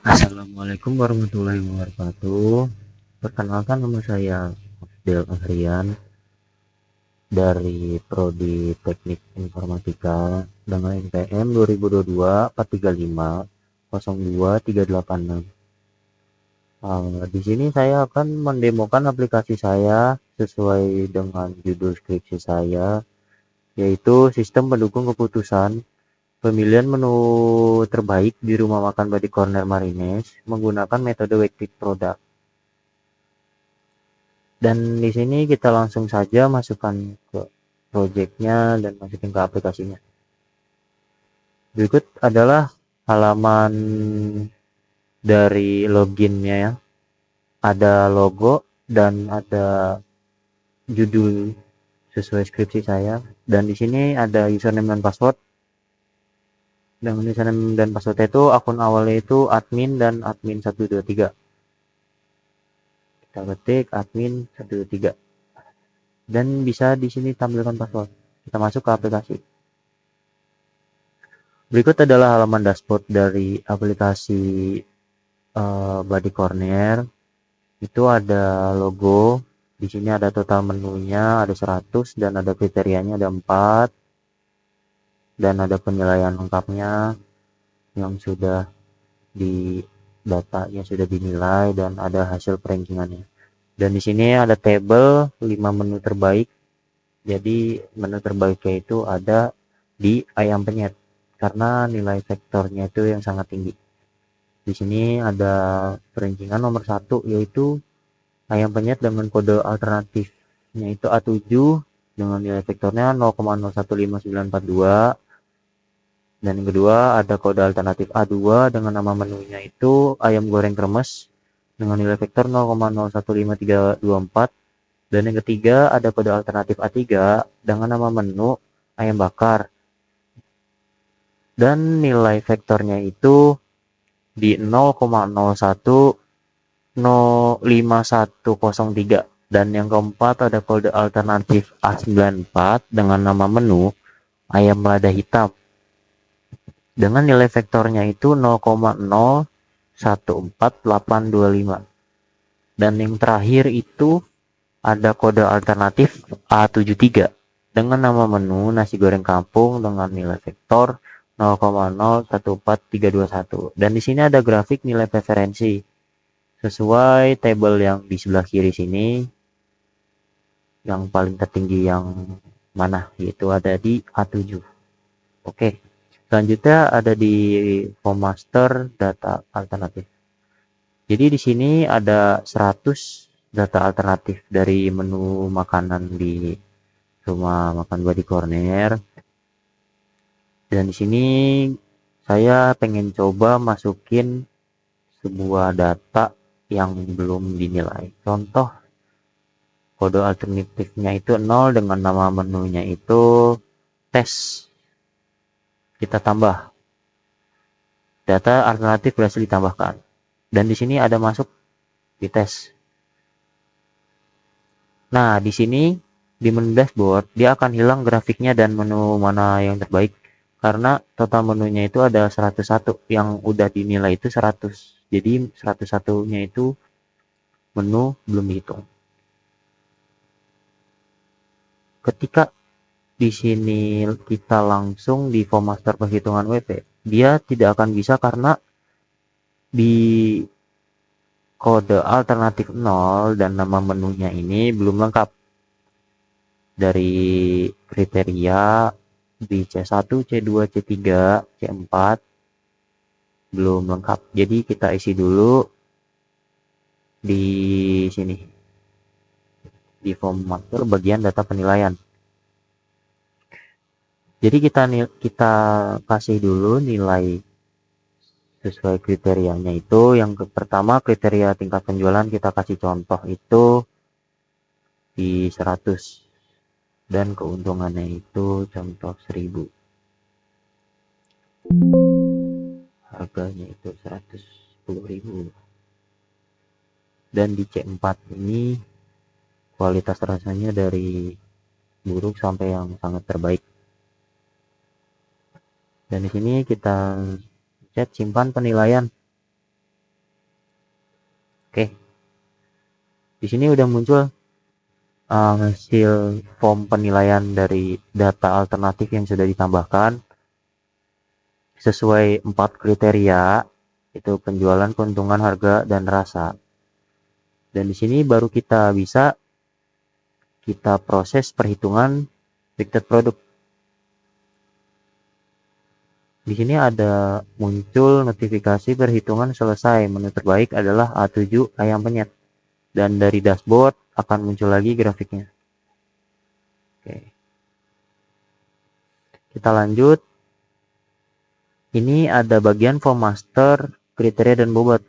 Assalamualaikum warahmatullahi wabarakatuh. Perkenalkan, nama saya Abdel Ahrian dari Prodi Teknik Informatika dengan NPM 2022-435-02386. Di sini saya akan mendemokan aplikasi saya sesuai dengan judul skripsi saya, yaitu Sistem Pendukung Keputusan Pemilihan Menu Terbaik di Rumah Makan Body Corner Marines menggunakan metode Weighted Product. Dan di sini kita langsung saja masukkan ke projectnya dan masukin ke aplikasinya. Berikut adalah halaman dari loginnya ya. Ada logo dan ada judul sesuai skripsi saya. Dan di sini ada username dan password. Dan username dan password itu akun awalnya itu admin dan admin 123. Kita ketik admin 123. Dan bisa di sini tampilkan password. Kita masuk ke aplikasi. Berikut adalah halaman dashboard dari aplikasi Body Corner. Itu ada logo, di sini ada total menunya, ada 100 dan ada kriterianya ada 4 dan ada penilaian lengkapnya yang sudah di datanya sudah dinilai dan ada hasil perankingannya. Dan di sini ada tabel 5 menu terbaik. Jadi menu terbaiknya itu ada di ayam penyet karena nilai vektornya itu yang sangat tinggi. Di sini ada perankingan nomor 1 yaitu ayam penyet dengan kode alternatifnya itu A7 dengan nilai vektornya 0,015942. Dan yang kedua ada kode alternatif A2 dengan nama menunya itu ayam goreng kremes dengan nilai vektor 0,015324. Dan yang ketiga ada kode alternatif A3 dengan nama menu ayam bakar dan nilai vektornya itu di 0,01 dan yang keempat ada kode alternatif A94 dengan nama menu ayam lada hitam dengan nilai vektornya itu 0,014825. Dan yang terakhir itu ada kode alternatif A73 dengan nama menu nasi goreng kampung dengan nilai vektor 0,014321. Dan di sini ada grafik nilai preferensi sesuai tabel yang di sebelah kiri sini. Yang paling tertinggi yang mana, yaitu ada di A7. Oke, selanjutnya ada di form master data alternatif. Jadi di sini ada 100 data alternatif dari menu makanan di rumah makan Body Corner. Dan di sini saya pengen coba masukin sebuah data yang belum dinilai. Contoh kode alternatifnya itu 0 dengan nama menunya itu tes. Kita tambah. Data alternatif berhasil ditambahkan. Dan di sini ada masuk di tes. Nah, di sini di menu dashboard dia akan hilang grafiknya dan menu mana yang terbaik karena total menunya itu ada 101 yang udah dinilai itu 100. Jadi 101-nya itu menu belum dihitung. Ketika di sini kita langsung di form master perhitungan WP, dia tidak akan bisa karena di kode alternatif 0 dan nama menunya ini belum lengkap. Dari kriteria di C1, C2, C3, C4 belum lengkap. Jadi kita isi dulu di sini di form master bagian data penilaian. Jadi kita kasih dulu nilai sesuai kriterianya itu. Yang pertama kriteria tingkat penjualan kita kasih contoh itu di 100 dan keuntungannya itu contoh 1000. Harganya itu 110.000. Dan di C4 ini kualitas rasanya dari buruk sampai yang sangat terbaik. Dan di sini kita chat simpan penilaian. Oke, di sini udah muncul hasil form penilaian dari data alternatif yang sudah ditambahkan sesuai 4 kriteria, itu penjualan, keuntungan, harga, dan rasa. Dan di sini baru kita bisa proses perhitungan diktat produk. Di sini ada muncul notifikasi perhitungan selesai. Menu terbaik adalah A7 ayam penyet. Dan dari dashboard akan muncul lagi grafiknya. Oke. Kita lanjut. Ini ada bagian form master, kriteria dan bobot.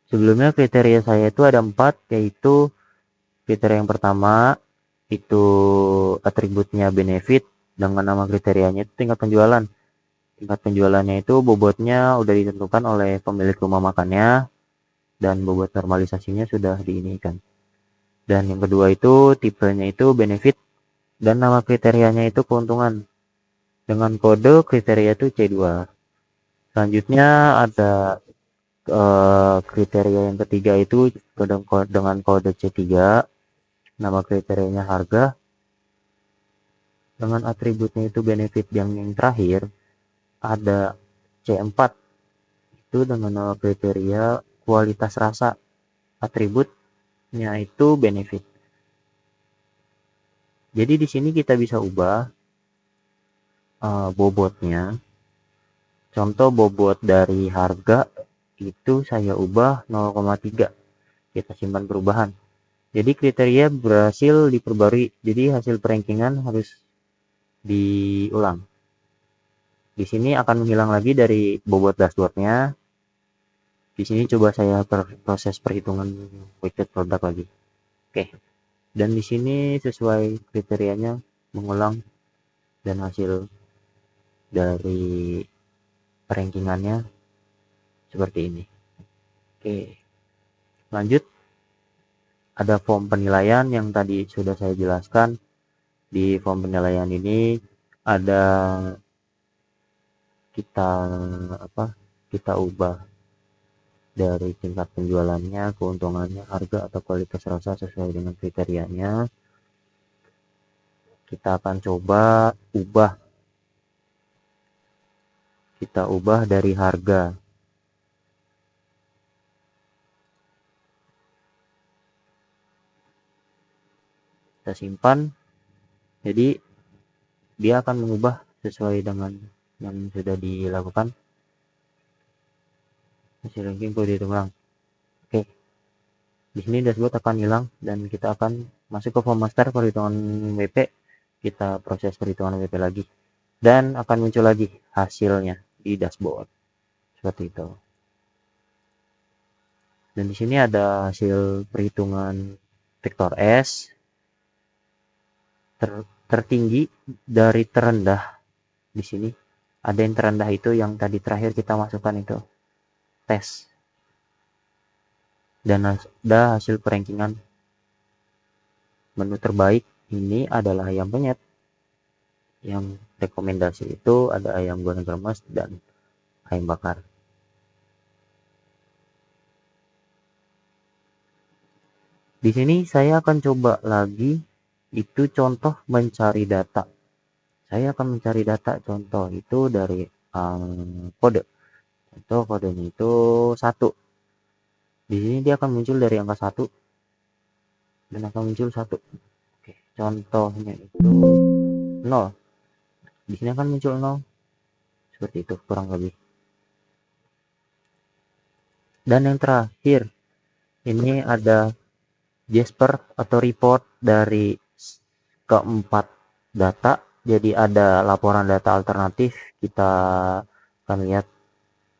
Sebelumnya kriteria saya itu ada 4, yaitu kriteria yang pertama itu atributnya benefit dengan nama kriterianya itu tingkat penjualan. Tingkat penjualannya itu bobotnya udah ditentukan oleh pemilik rumah makannya dan bobot normalisasinya sudah diinikan. Dan yang kedua itu tipenya itu benefit dan nama kriterianya itu keuntungan. Dengan kode kriteria itu C2. Selanjutnya ada kriteria yang ketiga itu dengan kode C3. Nama kriterianya harga. Dengan atributnya itu benefit. Yang terakhir ada C4 itu dengan nama kriteria kualitas rasa, atributnya itu benefit. Jadi di sini kita bisa ubah bobotnya. Contoh bobot dari harga itu saya ubah 0,3. Kita simpan perubahan. Jadi kriteria berhasil diperbarui. Jadi hasil perankingan harus diulang. Di sini akan menghilang lagi dari bobot dashboardnya. Di sini coba saya proses perhitungan weighted product lagi. Oke. Dan di sini sesuai kriterianya mengulang dan hasil dari rankingannya seperti ini. Oke. Lanjut. Ada form penilaian yang tadi sudah saya jelaskan. Di form penilaian ini ada kita ubah dari tingkat penjualannya, keuntungannya, harga atau kualitas rasa sesuai dengan kriterianya. Kita akan coba ubah dari harga. Kita simpan. Jadi dia akan mengubah sesuai dengan yang sudah dilakukan. Hasil ranking perlu dihitung ulang. Oke. Di sini dashboard akan hilang dan kita akan masuk ke form master perhitungan WP. Kita proses perhitungan WP lagi dan akan muncul lagi hasilnya di dashboard seperti itu. Dan di sini ada hasil perhitungan vektor S tertinggi dari terendah. Di sini ada yang terendah itu yang tadi terakhir kita masukkan itu tes. Dan ada hasil perankingan. Menu terbaik ini adalah ayam penyet. Yang rekomendasi itu ada ayam goreng kremes dan ayam bakar. Di sini saya akan coba lagi itu contoh mencari data. Saya akan mencari data contoh itu dari kode. Contoh kodenya itu 1. Di sini dia akan muncul dari angka 1 dan akan muncul 1. Oke, contohnya itu 0. Di sini akan muncul 0. Seperti itu kurang lebih. Dan yang terakhir, ini ada Jasper atau report dari keempat data. Jadi ada laporan data alternatif. Kita akan lihat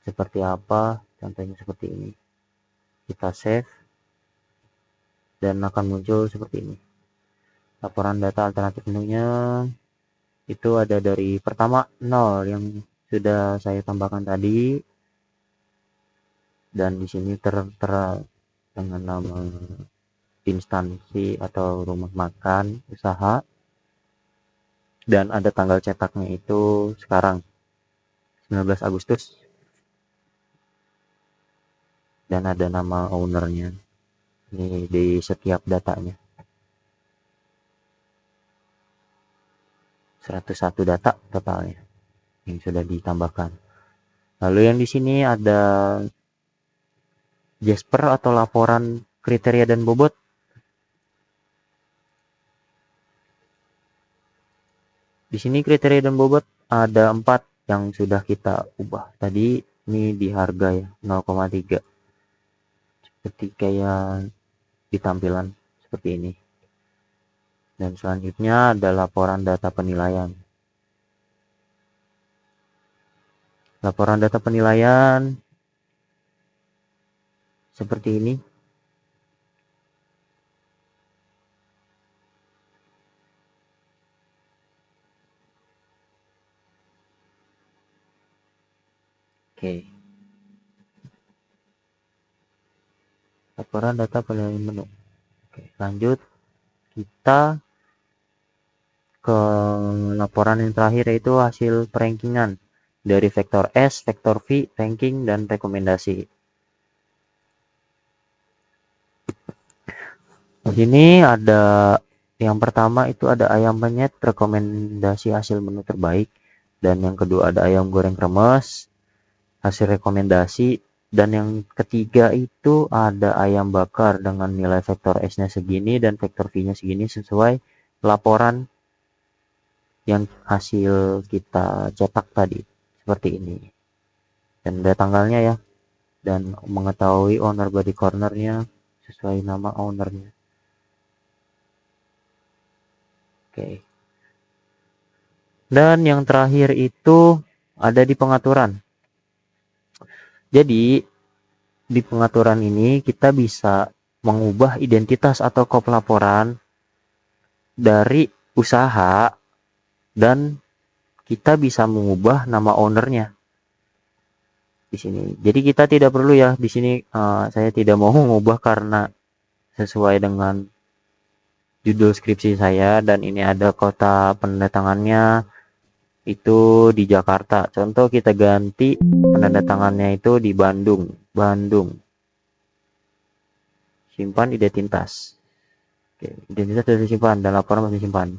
seperti apa. Contohnya seperti ini. Kita save dan akan muncul seperti ini. Laporan data alternatif menunya itu ada dari pertama 0 yang sudah saya tambahkan tadi. Dan di sini tertera dengan nama instansi atau rumah makan usaha dan ada tanggal cetaknya itu sekarang 19 Agustus dan ada nama ownernya. Ini di setiap datanya. 101 data totalnya yang sudah ditambahkan. Lalu yang di sini ada Jasper atau laporan kriteria dan bobot. Di sini kriteria dan bobot ada 4 yang sudah kita ubah. Tadi ini di harga ya 0,3. Seperti kayak di tampilan seperti ini. Dan selanjutnya ada laporan data penilaian. Laporan data penilaian seperti ini. Oke. Laporan data penilaian menu. Oke, lanjut kita ke laporan yang terakhir, yaitu hasil perankingan dari vektor S, vektor V, ranking, dan rekomendasi. Di sini ada yang pertama itu ada ayam penyet rekomendasi hasil menu terbaik, dan yang kedua ada ayam goreng kremes hasil rekomendasi, dan yang ketiga itu ada ayam bakar dengan nilai vektor S-nya segini dan vektor V-nya segini sesuai laporan yang hasil kita cetak tadi, seperti ini. Dan ada tanggalnya ya, dan mengetahui owner body cornernya sesuai nama ownernya. Oke. Dan yang terakhir itu ada di pengaturan. Jadi di pengaturan ini kita bisa mengubah identitas atau kop laporan dari usaha, dan kita bisa mengubah nama ownernya di sini. Jadi kita tidak perlu ya di sini, saya tidak mau mengubah karena sesuai dengan judul skripsi saya, dan ini ada kota penandatangannya itu di Jakarta. Contoh kita ganti penandatangannya itu di Bandung. Simpan identitas. Oke, identitas sudah disimpan dan laporan masih disimpan.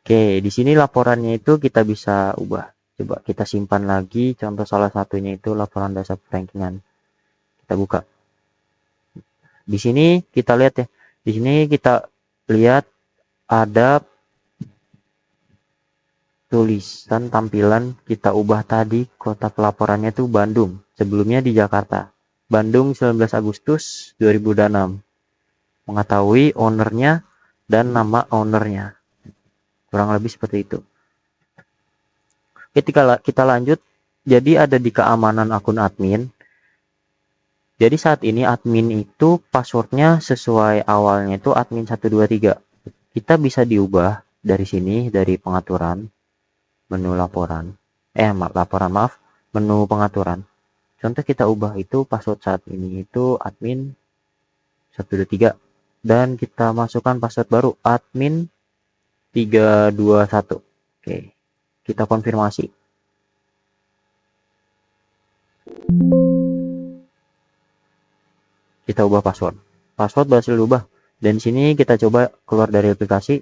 Oke, di sini laporannya itu kita bisa ubah. Coba kita simpan lagi. Contoh salah satunya itu laporan dasar rankingan. Kita buka. Di sini kita lihat ya. Di sini kita lihat ada tulisan tampilan kita ubah tadi, kota pelaporannya itu Bandung. Sebelumnya di Jakarta. Bandung 19 Agustus 2006. Mengetahui ownernya dan nama ownernya. Kurang lebih seperti itu. Ketika kita lanjut, jadi ada di keamanan akun admin. Jadi saat ini admin itu passwordnya sesuai awalnya itu admin 123. Kita bisa diubah dari sini, dari pengaturan, menu laporan. Laporan, menu pengaturan. Contoh kita ubah itu password saat ini itu admin 123. Dan kita masukkan password baru admin 321. Oke. Kita konfirmasi. Kita ubah password. Password berhasil diubah. Dan sini kita coba keluar dari aplikasi.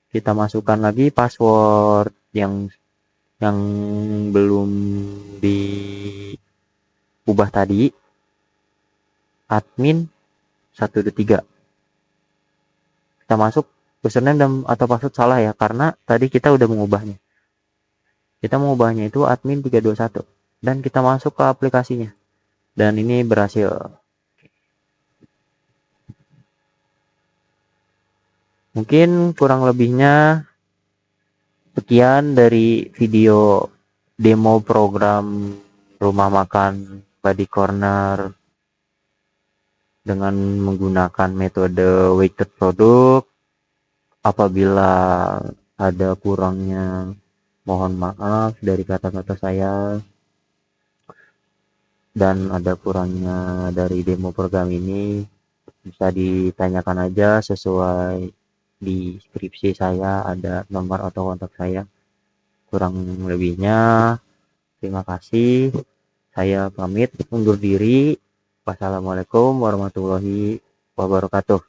Kita masukkan lagi password yang belum diubah tadi. Admin 123. Kita masuk username atau password salah ya, karena tadi kita udah mengubahnya. Kita mengubahnya itu admin 321 dan kita masuk ke aplikasinya. Dan ini berhasil. Mungkin kurang lebihnya sekian dari video demo program rumah makan Buddy Corner dengan menggunakan metode weighted product. Apabila ada kurangnya mohon maaf dari kata-kata saya, dan ada kurangnya dari demo program ini bisa ditanyakan aja sesuai di skripsi saya, ada nomor atau kontak saya. Kurang lebihnya terima kasih, saya pamit undur diri. Wassalamualaikum warahmatullahi wabarakatuh.